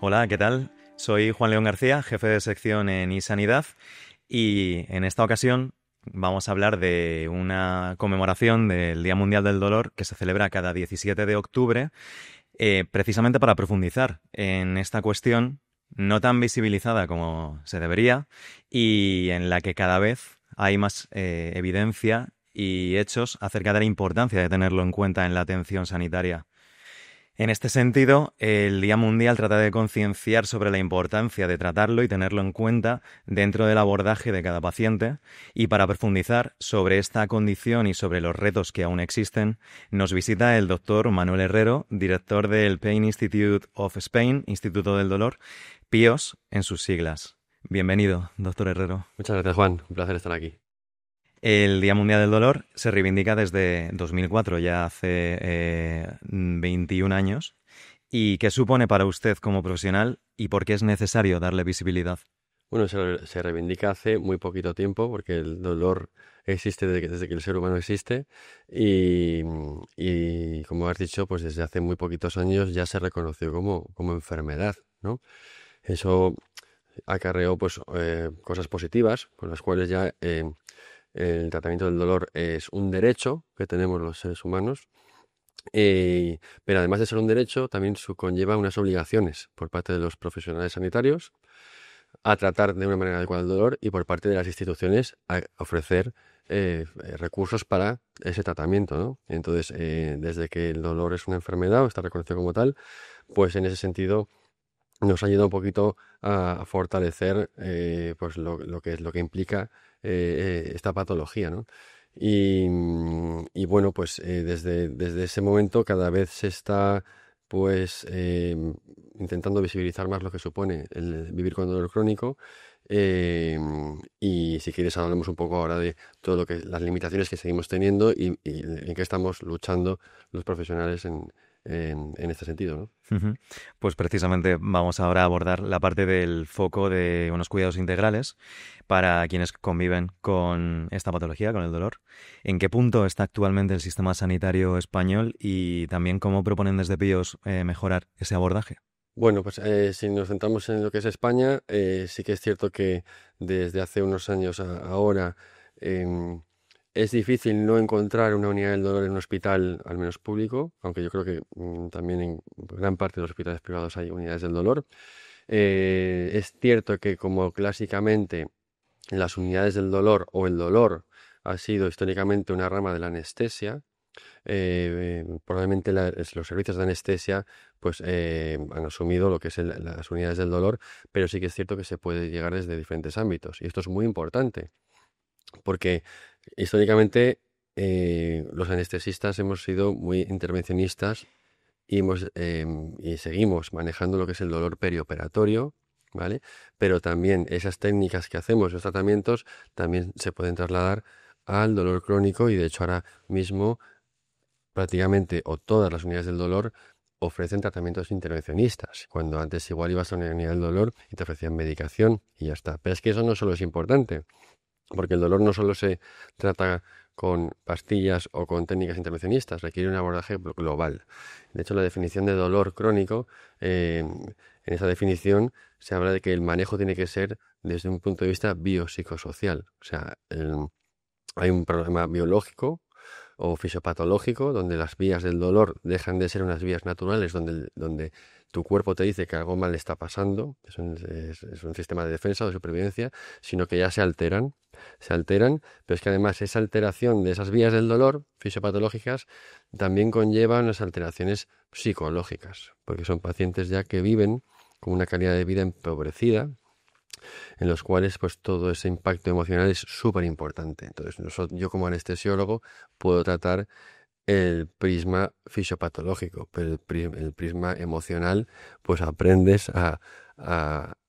Hola, ¿qué tal? Soy Juan León García, jefe de sección en eSanidad, y en esta ocasión vamos a hablar de una conmemoración del Día Mundial del Dolor que se celebra cada 17 de octubre, precisamente para profundizar en esta cuestión no tan visibilizada como se debería y en la que cada vez hay más evidencia y hechos acerca de la importancia de tenerlo en cuenta en la atención sanitaria. En este sentido, el Día Mundial trata de concienciar sobre la importancia de tratarlo y tenerlo en cuenta dentro del abordaje de cada paciente. Y para profundizar sobre esta condición y sobre los retos que aún existen, nos visita el doctor Manuel Herrero, director del Pain Institute of Spain, Instituto del Dolor, PIOS en sus siglas. Bienvenido, doctor Herrero. Muchas gracias, Juan. Un placer estar aquí. El Día Mundial del Dolor se reivindica desde 2004, ya hace 21 años. ¿Y qué supone para usted como profesional y por qué es necesario darle visibilidad? Bueno, se reivindica hace muy poquito tiempo porque el dolor existe desde que el ser humano existe y como has dicho, pues desde hace muy poquitos años ya se reconoció como enfermedad, ¿no? Eso acarreó pues cosas positivas con las cuales ya el tratamiento del dolor es un derecho que tenemos los seres humanos. Pero además de ser un derecho, también conlleva unas obligaciones por parte de los profesionales sanitarios a tratar de una manera adecuada el dolor y por parte de las instituciones a ofrecer recursos para ese tratamiento, ¿no? Entonces, desde que el dolor es una enfermedad o está reconocido como tal, pues en ese sentido nos ayuda un poquito a fortalecer pues lo que implica esta patología, ¿no? Y bueno, pues desde ese momento cada vez se está pues intentando visibilizar más lo que supone el vivir con dolor crónico. eh, y si quieres hablamos un poco ahora de todo lo que las limitaciones que seguimos teniendo y en qué estamos luchando los profesionales en este sentido, ¿no? Ujú. Pues precisamente vamos ahora a abordar la parte del foco de unos cuidados integrales para quienes conviven con esta patología, con el dolor. ¿En qué punto está actualmente el sistema sanitario español y también cómo proponen desde PIOS mejorar ese abordaje? Bueno, pues si nos centramos en lo que es España, sí que es cierto que desde hace unos años ahora em, es difícil no encontrar una unidad del dolor en un hospital, al menos público, aunque yo creo que también en gran parte de los hospitales privados hay unidades del dolor. Es cierto que como clásicamente las unidades del dolor o el dolor ha sido históricamente una rama de la anestesia, probablemente los servicios de anestesia pues han asumido lo que es las unidades del dolor, pero sí que es cierto que se puede llegar desde diferentes ámbitos y esto es muy importante porque históricamente los anestesistas hemos sido muy intervencionistas y seguimos manejando lo que es el dolor perioperatorio, ¿vale? Pero también esas técnicas que hacemos, los tratamientos, también se pueden trasladar al dolor crónico y de hecho ahora mismo prácticamente o todas las unidades del dolor ofrecen tratamientos intervencionistas, cuando antes igual ibas a una unidad del dolor y te ofrecían medicación y ya está. Pero es que eso no solo es importante, porque el dolor no solo se trata con pastillas o con técnicas intervencionistas, requiere un abordaje global. De hecho, la definición de dolor crónico, en esa definición se habla de que el manejo tiene que ser desde un punto de vista biopsicosocial. O sea, hay un problema biológico o fisiopatológico, donde las vías del dolor dejan de ser unas vías naturales, donde tu cuerpo te dice que algo mal está pasando, es un sistema de defensa o de supervivencia, sino que ya se alteran, pero es que además esa alteración de esas vías del dolor fisiopatológicas también conlleva unas alteraciones psicológicas, porque son pacientes ya que viven con una calidad de vida empobrecida, en los cuales pues todo ese impacto emocional es súper importante. Entonces yo como anestesiólogo puedo tratar el prisma fisiopatológico, pero el prisma emocional pues aprendes a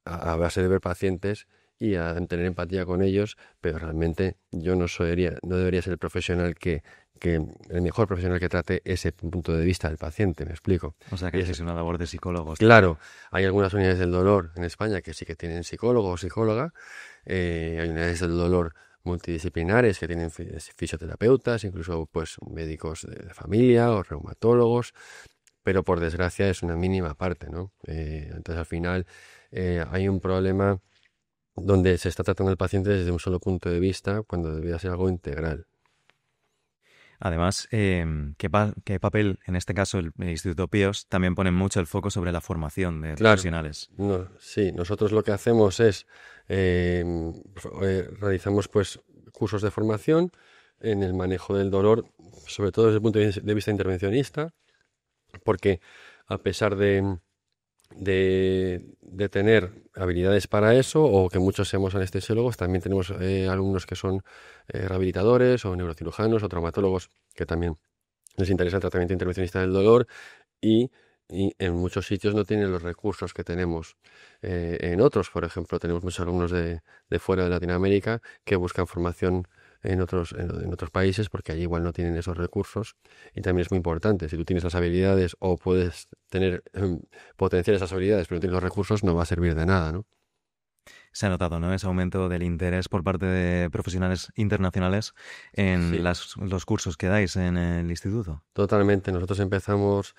base de ver pacientes y a tener empatía con ellos, pero realmente yo no debería ser el profesional el mejor profesional que trate ese punto de vista del paciente, ¿me explico? O sea, que Y hacéis una labor de psicólogos también. claro, hay algunas unidades del dolor en España que sí que tienen psicólogo o psicóloga. Hay unidades del dolor multidisciplinares que tienen fisioterapeutas, incluso pues médicos de familia o reumatólogos. pero por desgracia es una mínima parte, ¿no? Entonces al final hay un problema donde se está tratando al paciente desde un solo punto de vista cuando debería ser algo integral. Además, ¿qué papel, en este caso el Instituto Píos, también pone mucho el foco sobre la formación de Claro, profesionales? no, sí, nosotros lo que hacemos es realizamos pues cursos de formación en el manejo del dolor, sobre todo desde el punto de vista intervencionista, porque a pesar de tener habilidades para eso, o que muchos seamos anestesiólogos, también tenemos alumnos que son rehabilitadores o neurocirujanos o traumatólogos que también les interesa el tratamiento intervencionista del dolor y, y en muchos sitios no tienen los recursos que tenemos en otros. Por ejemplo, tenemos muchos alumnos de fuera de Latinoamérica que buscan formación en otros países porque allí igual no tienen esos recursos y también es muy importante. Si tú tienes las habilidades o puedes tener potenciar esas habilidades pero no tienes los recursos, no va a servir de nada, ¿no? Se ha notado, ¿no? Ese aumento del interés por parte de profesionales internacionales en Sí, los cursos que dais en el instituto. totalmente. Nosotros empezamos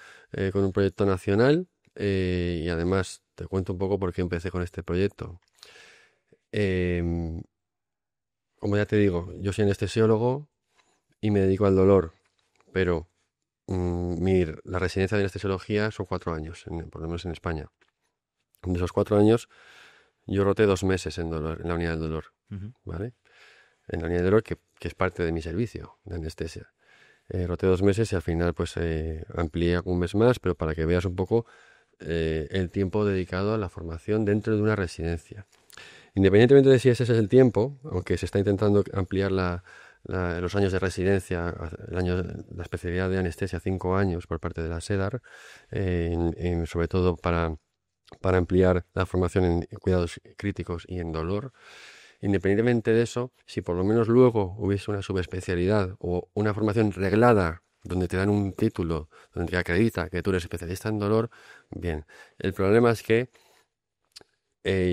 con un proyecto nacional y además te cuento un poco por qué empecé con este proyecto. Em, Como ya te digo, yo soy anestesiólogo y me dedico al dolor, pero la residencia de anestesiología son 4 años, por lo menos en España. En esos 4 años yo roté 2 meses en dolor, en la unidad del dolor, Ujú. ¿vale? En la unidad del dolor que es parte de mi servicio de anestesia. Roté 2 meses y al final pues amplié un mes más, pero para que veas un poco el tiempo dedicado a la formación dentro de una residencia. Independientemente de si ese es el tiempo, aunque se está intentando ampliar los años de residencia, la especialidad de anestesia 5 años por parte de la SEDAR, sobre todo para ampliar la formación en cuidados críticos y en dolor. Independientemente de eso, si por lo menos luego hubiese una subespecialidad o una formación reglada donde te dan un título, donde te acredita que tú eres especialista en dolor, bien. El problema es que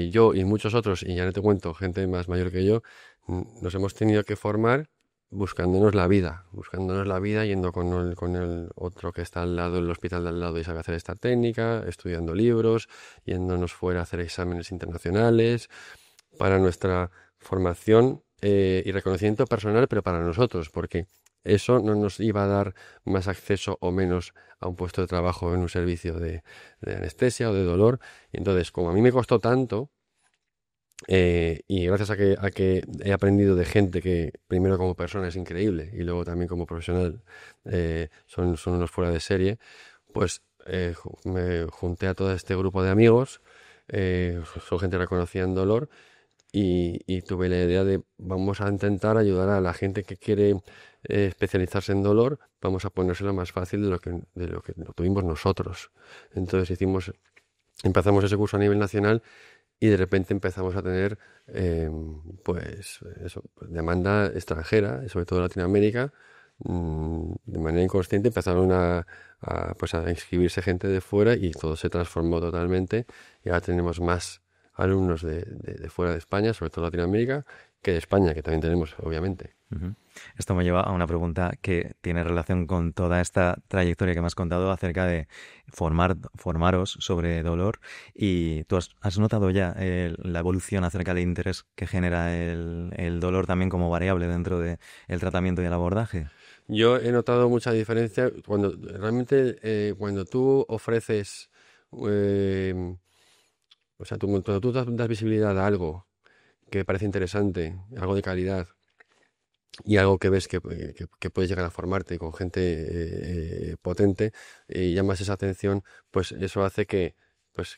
yo y muchos otros, y ya no te cuento, gente más mayor que yo, nos hemos tenido que formar buscándonos la vida, yendo con el otro que está al lado del hospital de al lado y sabe hacer esta técnica, estudiando libros, yéndonos fuera a hacer exámenes internacionales, para nuestra formación y reconocimiento personal, pero para nosotros, porque eso no nos iba a dar más acceso o menos a un puesto de trabajo en un servicio de anestesia o de dolor. Y entonces, como a mí me costó tanto, y gracias a que he aprendido de gente que primero como persona es increíble y luego también como profesional son unos fuera de serie, pues me junté a todo este grupo de amigos, son gente reconocida en dolor y tuve la idea de vamos a intentar ayudar a la gente que quiere especializarse en dolor, vamos a ponérselo más fácil de lo que lo tuvimos nosotros. Entonces empezamos ese curso a nivel nacional y de repente empezamos a tener pues eso, pues, demanda extranjera, sobre todo Latinoamérica. De manera inconsciente empezaron pues a inscribirse gente de fuera y todo se transformó totalmente y ahora tenemos más alumnos de fuera de España, sobre todo Latinoamérica, que de España, que también tenemos, obviamente. Ujú. Esto me lleva a una pregunta que tiene relación con toda esta trayectoria que me has contado acerca de formaros sobre dolor. Y tú has notado ya la evolución acerca del interés que genera el dolor también como variable dentro del tratamiento y el abordaje. Yo he notado mucha diferencia cuando realmente cuando tú ofreces, eh, o sea, cuando tú das visibilidad a algo que parece interesante, algo de calidad y algo que ves que puedes llegar a formarte con gente potente y llamas esa atención, pues eso hace que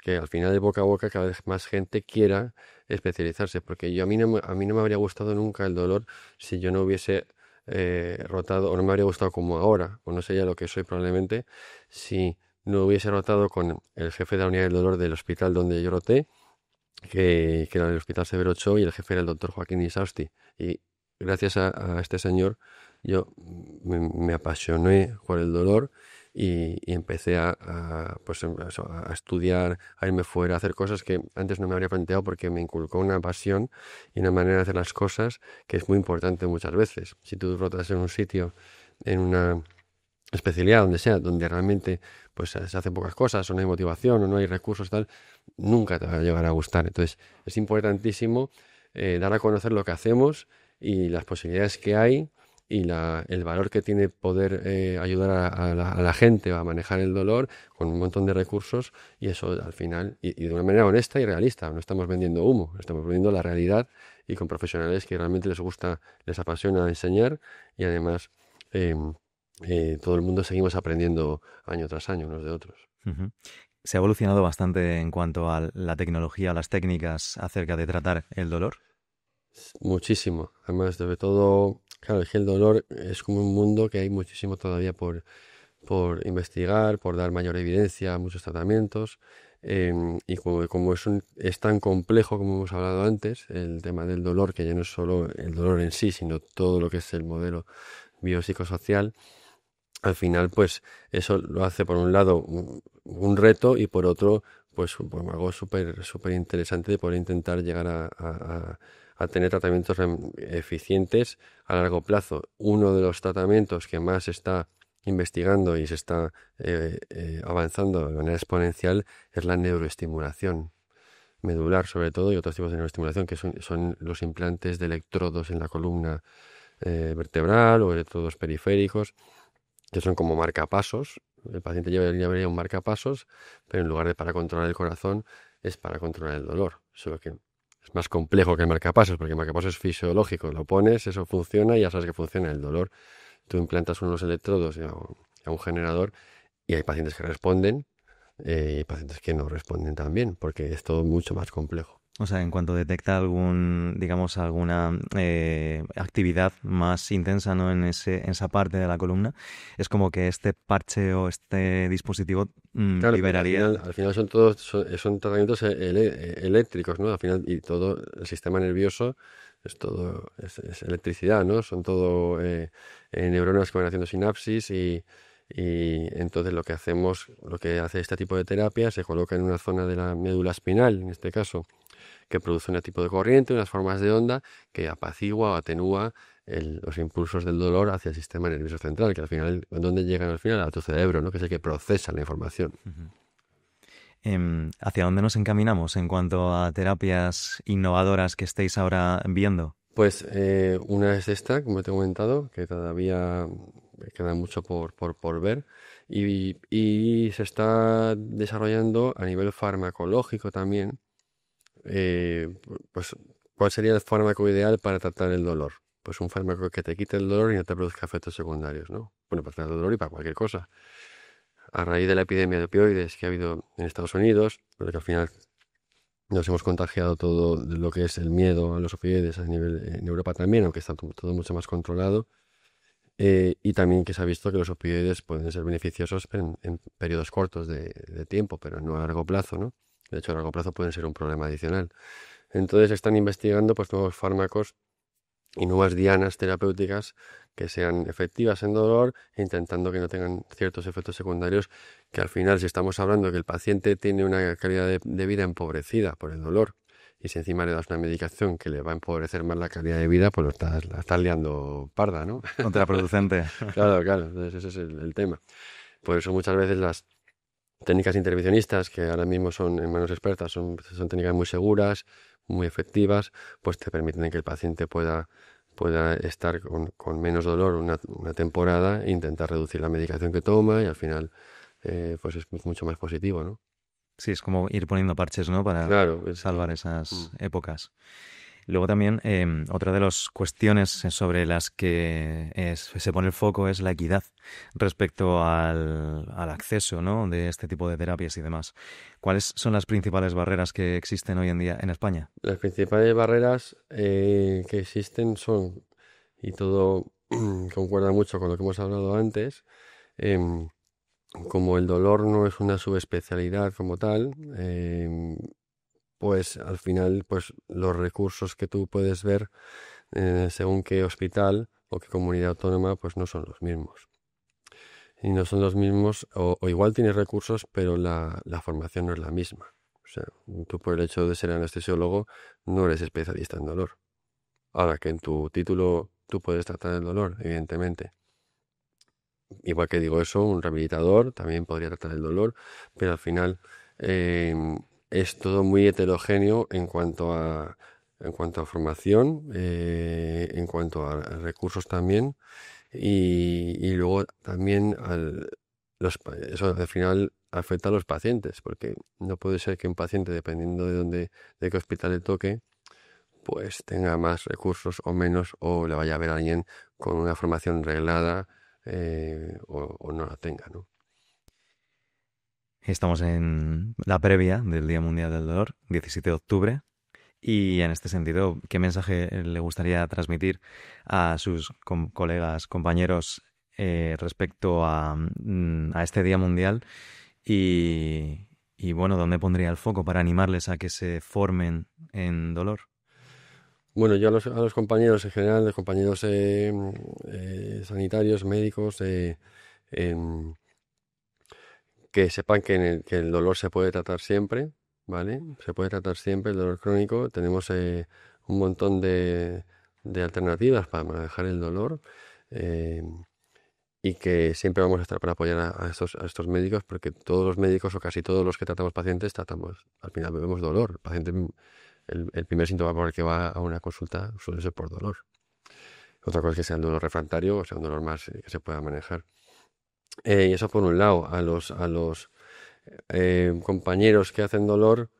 al final de boca a boca cada vez más gente quiera especializarse, porque a mí no me habría gustado nunca el dolor si yo no hubiese rotado, o no me habría gustado como ahora, o no sería lo que soy probablemente, si no hubiese rotado con el jefe de la unidad del dolor del hospital donde yo roté, que era el Hospital Severo Ochoa, y el jefe era el doctor Joaquín Isausti. Y gracias a este señor yo me apasioné por el dolor y empecé pues, a estudiar, a irme fuera, a hacer cosas que antes no me habría planteado porque me inculcó una pasión y una manera de hacer las cosas que es muy importante muchas veces. Si tú rotas en un sitio, en una especialidad, donde sea, donde realmente pues se hacen pocas cosas, o no hay motivación, o no hay recursos, tal, nunca te va a llegar a gustar. Entonces, es importantísimo dar a conocer lo que hacemos y las posibilidades que hay y el valor que tiene poder ayudar a la gente a manejar el dolor con un montón de recursos, y eso al final, y de una manera honesta y realista. No estamos vendiendo humo, estamos vendiendo la realidad, y con profesionales que realmente les gusta, les apasiona enseñar, y además todo el mundo seguimos aprendiendo año tras año unos de otros. Ujú. Se ha evolucionado bastante en cuanto a la tecnología, las técnicas acerca de tratar el dolor. Muchísimo. Además, sobre todo, claro, es que el dolor es como un mundo que hay muchísimo todavía por investigar, por dar mayor evidencia a muchos tratamientos. Y como es tan complejo, como hemos hablado antes, el tema del dolor, que ya no es solo el dolor en sí, sino todo lo que es el modelo biopsicosocial, al final, pues eso lo hace por un lado un reto, y por otro, pues algo súper interesante de poder intentar llegar a tener tratamientos eficientes a largo plazo. Uno de los tratamientos que más se está investigando y se está avanzando de manera exponencial es la neuroestimulación medular, sobre todo, y otros tipos de neuroestimulación, que son los implantes de electrodos en la columna vertebral, o electrodos periféricos, que son como marcapasos. El paciente llevaría un marcapasos, pero en lugar de para controlar el corazón, es para controlar el dolor. Solo que es más complejo que el marcapasos, porque el marcapasos es fisiológico. Lo pones, eso funciona y ya sabes que funciona. El dolor, tú implantas unos electrodos a un generador, y hay pacientes que responden y hay pacientes que no responden tan bien, porque es todo mucho más complejo. O sea, en cuanto detecta digamos, alguna actividad más intensa, ¿no? En esa parte de la columna, es como que este parche o este dispositivo Claro, porque liberaría. al final son todos son tratamientos eléctricos, ¿no? Al final, y todo el sistema nervioso es electricidad, ¿no? Son todo neuronas que van haciendo sinapsis, y entonces lo que hace este tipo de terapia, se coloca en una zona de la médula espinal, en este caso, que produce un tipo de corriente, unas formas de onda que apacigua o atenúa los impulsos del dolor hacia el sistema nervioso central, que al final, ¿dónde llegan al final? A tu cerebro, ¿no? Que es el que procesa la información. Ujú. ¿Hacia dónde nos encaminamos en cuanto a terapias innovadoras que estéis ahora viendo? Pues una es esta, como te he comentado, que todavía queda mucho por ver, y se está desarrollando a nivel farmacológico también. Pues, ¿cuál sería el fármaco ideal para tratar el dolor? Pues un fármaco que te quite el dolor y no te produzca efectos secundarios, ¿no? Bueno, para tratar el dolor y para cualquier cosa. A raíz de la epidemia de opioides que ha habido en Estados Unidos, porque al final nos hemos contagiado todo de lo que es el miedo a los opioides a nivel en Europa también, aunque está todo mucho más controlado. Y también que se ha visto que los opioides pueden ser beneficiosos en periodos cortos de tiempo, pero no a largo plazo, ¿no? De hecho, a largo plazo pueden ser un problema adicional. Entonces están investigando pues nuevos fármacos y nuevas dianas terapéuticas que sean efectivas en dolor, e intentando que no tengan ciertos efectos secundarios, que al final, si estamos hablando que el paciente tiene una calidad de vida empobrecida por el dolor, y si encima le das una medicación que le va a empobrecer más la calidad de vida, pues la estás liando parda, ¿no? Contraproducente. Claro, claro, entonces ese es el tema. Por eso muchas veces las técnicas intervencionistas, que ahora mismo son en manos expertas, son técnicas muy seguras, muy efectivas, pues te permiten que el paciente pueda estar con menos dolor una temporada, e intentar reducir la medicación que toma, y al final pues es mucho más positivo, ¿no? Sí, es como ir poniendo parches, ¿no? Para Claro, salvar esas épocas. Luego también, otra de las cuestiones sobre las que se pone el foco es la equidad respecto al acceso, ¿no? De este tipo de terapias y demás. ¿Cuáles son las principales barreras que existen hoy en día en España? las principales barreras que existen son, y todo concuerda mucho con lo que hemos hablado antes, em, como el dolor no es una subespecialidad como tal, pues al final, pues los recursos que tú puedes ver según qué hospital o qué comunidad autónoma, pues no son los mismos. Y no son los mismos, o igual tienes recursos, pero la formación no es la misma. O sea, tú, por el hecho de ser anestesiólogo, no eres especialista en dolor. Ahora que en tu título tú puedes tratar el dolor, evidentemente, igual que digo eso, un rehabilitador también podría tratar el dolor, pero al final eh, es todo muy heterogéneo en cuanto a formación, en cuanto a recursos también, y luego también eso al final afecta a los pacientes, porque no puede ser que un paciente, dependiendo de qué hospital le toque, pues tenga más recursos o menos, o le vaya a ver a alguien con una formación reglada o no la tenga, ¿no? Estamos en la previa del Día Mundial del Dolor, 17 de octubre, y en este sentido, ¿qué mensaje le gustaría transmitir a sus colegas, compañeros respecto a este Día Mundial? Y bueno, ¿dónde pondría el foco para animarles a que se formen en dolor? Bueno, yo a los compañeros en general, los compañeros sanitarios, médicos, em, que sepan que el dolor se puede tratar siempre, ¿vale? Se puede tratar siempre el dolor crónico. Tenemos un montón de alternativas para manejar el dolor. eh, y que siempre vamos a estar para apoyar a estos médicos, porque todos los médicos o casi todos los que tratamos pacientes al final vemos dolor. El paciente, el primer síntoma por el que va a una consulta suele ser por dolor. Otra cosa es que sea un dolor refractario o sea un dolor más que se pueda manejar. Y eso por un lado, a los compañeros que hacen dolor,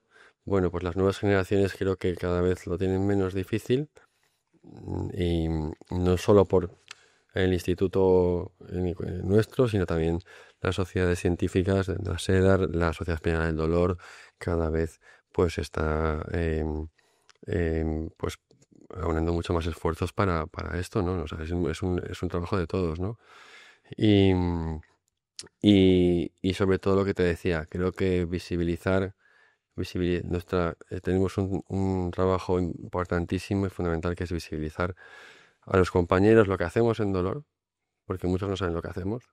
bueno, pues las nuevas generaciones creo que cada vez lo tienen menos difícil, y no solo por el instituto nuestro, sino también las sociedades científicas, la SEDAR, la Sociedad Española del Dolor, cada vez pues está pues aunando mucho más esfuerzos para esto, ¿no? O sea, es un trabajo de todos, ¿no? Y, y sobre todo lo que te decía, creo que tenemos un trabajo importantísimo y fundamental, que es visibilizar a los compañeros lo que hacemos en dolor, porque muchos no saben lo que hacemos,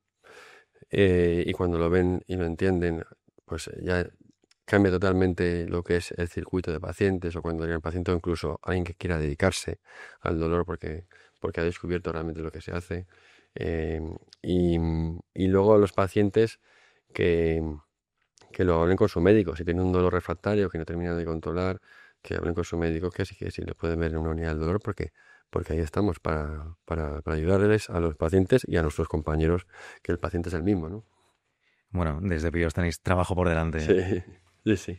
y cuando lo ven y lo entienden, pues ya cambia totalmente lo que es el circuito de pacientes, o cuando llega el paciente, o incluso alguien que quiera dedicarse al dolor porque ha descubierto realmente lo que se hace. Eh, y, y luego a los pacientes que, que lo hablen con su médico, si tienen un dolor refractario que no terminan de controlar, que hablen con su médico, que sí le pueden ver en una unidad del dolor, porque ahí estamos para ayudarles a los pacientes y a nuestros compañeros, que el paciente es el mismo, ¿no? Bueno, desde Píos tenéis trabajo por delante, Sí, ¿eh? sí, sí.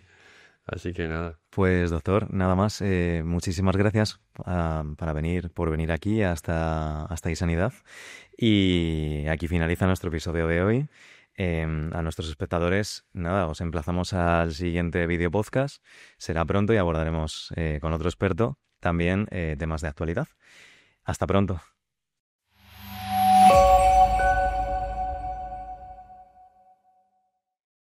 Así que nada. Pues doctor, nada más, muchísimas gracias por venir aquí hasta iSanidad. Y aquí finaliza nuestro episodio de hoy. A nuestros espectadores, nada, os emplazamos al siguiente video podcast. Será pronto y abordaremos con otro experto también temas de actualidad. Hasta pronto.